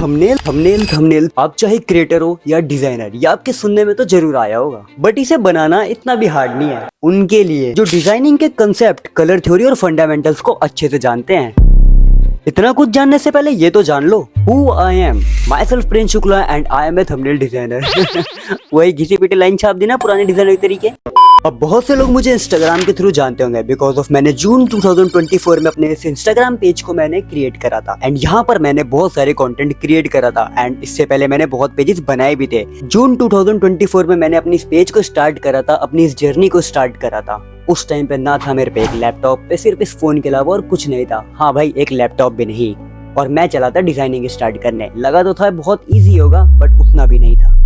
Thumbnail thumbnail thumbnail आप चाहे creator हो या डिजाइनर, ये आपके सुनने में तो जरूर आया होगा, बट इसे बनाना इतना भी हार्ड नहीं है उनके लिए जो डिजाइनिंग के कंसेप्ट, कलर थ्योरी और फंडामेंटल्स को अच्छे से जानते हैं। इतना कुछ जानने से पहले ये तो जान लो who I am. Myself Prince Shukla and I am a thumbnail designer. वही घिसी पिटी लाइन छाप दी ना पुराने डिजाइनर के तरीके। अब बहुत से लोग मुझे इंस्टाग्राम के थ्रू जानते होंगे बिकॉज ऑफ मैंने जून 2024 में अपने इस इंस्टाग्राम पेज को मैंने क्रिएट करा था एंड यहाँ पर मैंने बहुत सारे कंटेंट क्रिएट करा था एंड इससे पहले मैंने बहुत पेजेस बनाए भी थे। जून 2024 में मैंने अपनी इस पेज को स्टार्ट करा था, अपनी इस जर्नी को स्टार्ट करा था। उस टाइम पे ना था मेरे पे एक लैपटॉप, पे सिर्फ इस फोन के अलावा और कुछ नहीं था। हाँ भाई, एक लैपटॉप भी नहीं, और मैं चला था डिजाइनिंग स्टार्ट करने। लगा तो था बहुत ईजी होगा बट उतना भी नहीं था।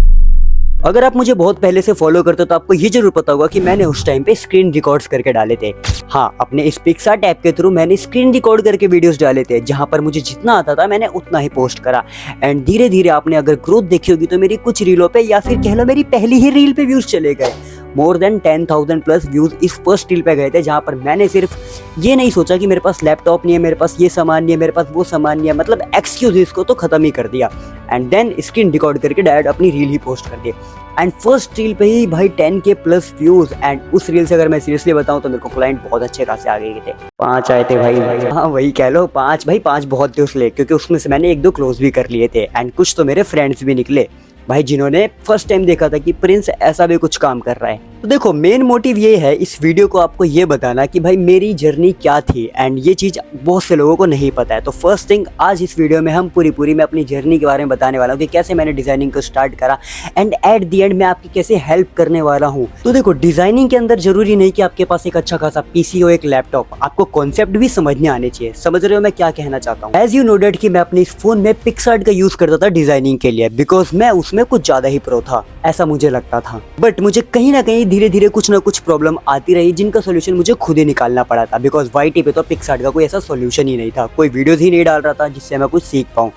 अगर आप मुझे बहुत पहले से फॉलो करते हो तो आपको ये जरूर पता होगा कि मैंने उस टाइम पे स्क्रीन रिकॉर्ड्स करके डाले थे। हाँ, अपने इस पिक्सार्ट ऐप के थ्रू मैंने स्क्रीन रिकॉर्ड करके वीडियोस डाले थे, जहां पर मुझे जितना आता था मैंने उतना ही पोस्ट करा। एंड धीरे धीरे आपने अगर ग्रोथ देखी होगी तो मेरी कुछ रीलों पे या फिर कह लो मेरी पहली ही रील पे व्यूज चले गए। मोर देन 10,000 प्लस व्यूज इस फर्स्ट रील पे गए थे, जहां पर मैंने सिर्फ ये नहीं सोचा कि मेरे पास लैपटॉप नहीं है, मेरे पास ये सामान नहीं है, मेरे पास वो सामान नहीं है, मतलब एक्सक्यूजेस को तो खत्म ही कर दिया एंड देन स्क्रीन रिकॉर्ड करके डायरेक्ट अपनी रील ही पोस्ट कर दी। एंड फर्स्ट रील पे ही भाई 10K प्लस व्यूज। एंड उस रील से अगर मैं सीरियसली बताऊं तो मेरे को क्लाइंट बहुत अच्छे खासे आ गए थे। 5 आए थे भाई। हाँ वही कह लो 5 भाई, 5 बहुत थे उस लिए, क्योंकि उसमें से मैंने 1-2 क्लोज भी कर लिए थे एंड कुछ तो मेरे फ्रेंड्स भी निकले भाई, जिन्होंने फर्स्ट टाइम देखा था कि प्रिंस ऐसा भी कुछ काम कर रहा है। तो देखो, मेन मोटिव ये है इस वीडियो को आपको ये बताना कि भाई मेरी जर्नी क्या थी एंड ये चीज बहुत से लोगों को नहीं पता है। तो फर्स्ट थिंग, आज इस वीडियो में हम पूरी मैं अपनी जर्नी के बारे में बताने वाला हूँ कि कैसे मैंने डिजाइनिंग को स्टार्ट करा एंड एट दी एंड मैं आपकी कैसे हेल्प करने वाला हूँ। तो देखो, डिजाइनिंग के अंदर जरूरी नहीं कि आपके पास एक अच्छा खासा पीसी हो, एक लैपटॉप, आपको कॉन्सेप्ट भी समझने आने चाहिए। समझ रहे हो मैं क्या कहना चाहता हूँ? एज यू नो डेट कि मैं अपने इस फोन में पिक्सार्ट का यूज करता था डिजाइनिंग के लिए, बिकॉज मैं उसमें कुछ ज्यादा ही प्रो था, ऐसा मुझे लगता था। बट मुझे कहीं ना कहीं धीरे धीरे कुछ ना कुछ प्रॉब्लम आती रही, जिनका सॉल्यूशन मुझे खुद ही निकालना पड़ा था। बिकॉज वाईटी पे तो पिक्सार्ट का कोई ऐसा सॉल्यूशन ही नहीं था, कोई वीडियोस ही नहीं डाल रहा था जिससे मैं कुछ सीख पाऊँ।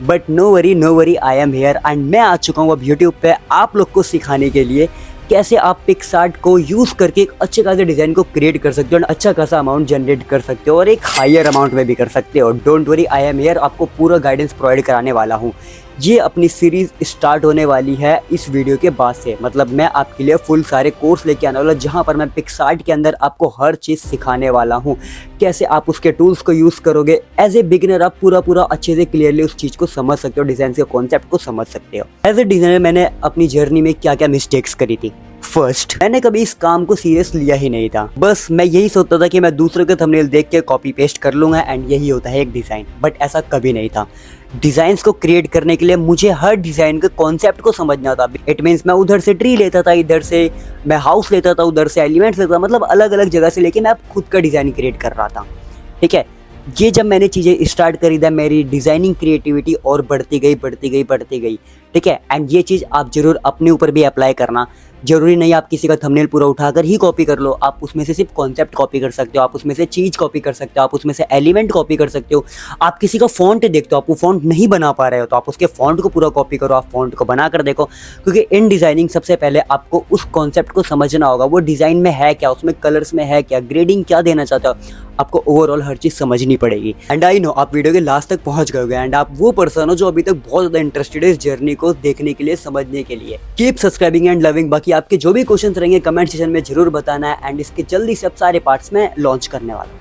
But no worry I am here and मैं आ चुका हूँ अब यूट्यूब पे आप लोग को सिखाने के लिए कैसे आप पिक्सार्ट को यूज करके एक अच्छे खासे डिजाइन को क्रिएट कर सकते हो, अच्छा खासा अमाउंट जनरेट कर सकते हो और एक हायर अमाउंट में भी कर सकते हो। Don't worry, I am here, आपको पूरा गाइडेंस प्रोवाइड कराने वाला हूँ। ये अपनी सीरीज स्टार्ट होने वाली है इस वीडियो के बाद से, मतलब मैं आपके लिए फुल सारे कोर्स लेके आने वाला, जहां पर मैं पिक्सार्ट के अंदर आपको हर चीज सिखाने वाला हूं। कैसे आप उसके टूल्स को यूज करोगे एज ए बिगिनर, आप पूरा अच्छे से क्लियरली उस चीज को समझ सकते हो, डिजाइन के कॉन्सेप्ट को समझ सकते हो। एज ए डिजाइनर मैंने अपनी जर्नी में क्या क्या मिस्टेक्स करी थी। फर्स्ट, मैंने कभी इस काम को सीरियस लिया ही नहीं था। बस मैं यही सोचता था कि मैं दूसरों के थंबनेल देख के कॉपी पेस्ट कर लूंगा एंड यही होता है एक डिजाइन, बट ऐसा कभी नहीं था। डिजाइन्स को क्रिएट करने के लिए मुझे हर डिजाइन के कॉन्सेप्ट को समझना था। इट मीन्स मैं उधर से ट्री लेता था, इधर से मैं हाउस लेता था, उधर से एलिमेंट्स लेता था, मतलब अलग अलग जगह से लेके मैं खुद का डिजाइन क्रिएट कर रहा था। ठीक है, ये जब मैंने चीजें स्टार्ट करी था, मेरी डिजाइनिंग क्रिएटिविटी और बढ़ती गई। ठीक है, एंड ये चीज आप जरूर अपने ऊपर भी अप्लाई करना। जरूरी नहीं आप किसी का थंबनेल पूरा उठाकर ही कॉपी कर लो, आप उसमें से सिर्फ कॉन्सेप्ट कॉपी कर सकते हो, आप उसमें से चीज कॉपी कर सकते हो, आप उसमें से एलिमेंट कॉपी कर सकते हो। आप किसी का फॉन्ट देखते हो, आप वो फॉन्ट नहीं बना पा रहे हो तो आप उसके फॉन्ट को पूरा कॉपी करो, आप फॉन्ट को बना कर देखो। क्योंकि इन डिजाइनिंग सबसे पहले आपको उस कॉन्सेप्ट को समझना होगा, वो डिजाइन में है क्या, उसमें कलर्स में है क्या, ग्रेडिंग क्या देना चाहते हो, आपको ओवरऑल हर चीज समझनी पड़ेगी। एंड आई नो आप वीडियो के लास्ट तक पहुंच गए एंड आप वो पर्सन हो जो अभी तक बहुत ज्यादा इंटरेस्टेड है इस जर्नी को देखने के लिए, समझने के लिए। Keep subscribing and loving. बाकी आपके जो भी क्वेश्चन रहेंगे कमेंट सेक्शन में जरूर बताना है एंड इसके जल्दी से अब सारे पार्ट्स में लॉन्च करने वाला हूं।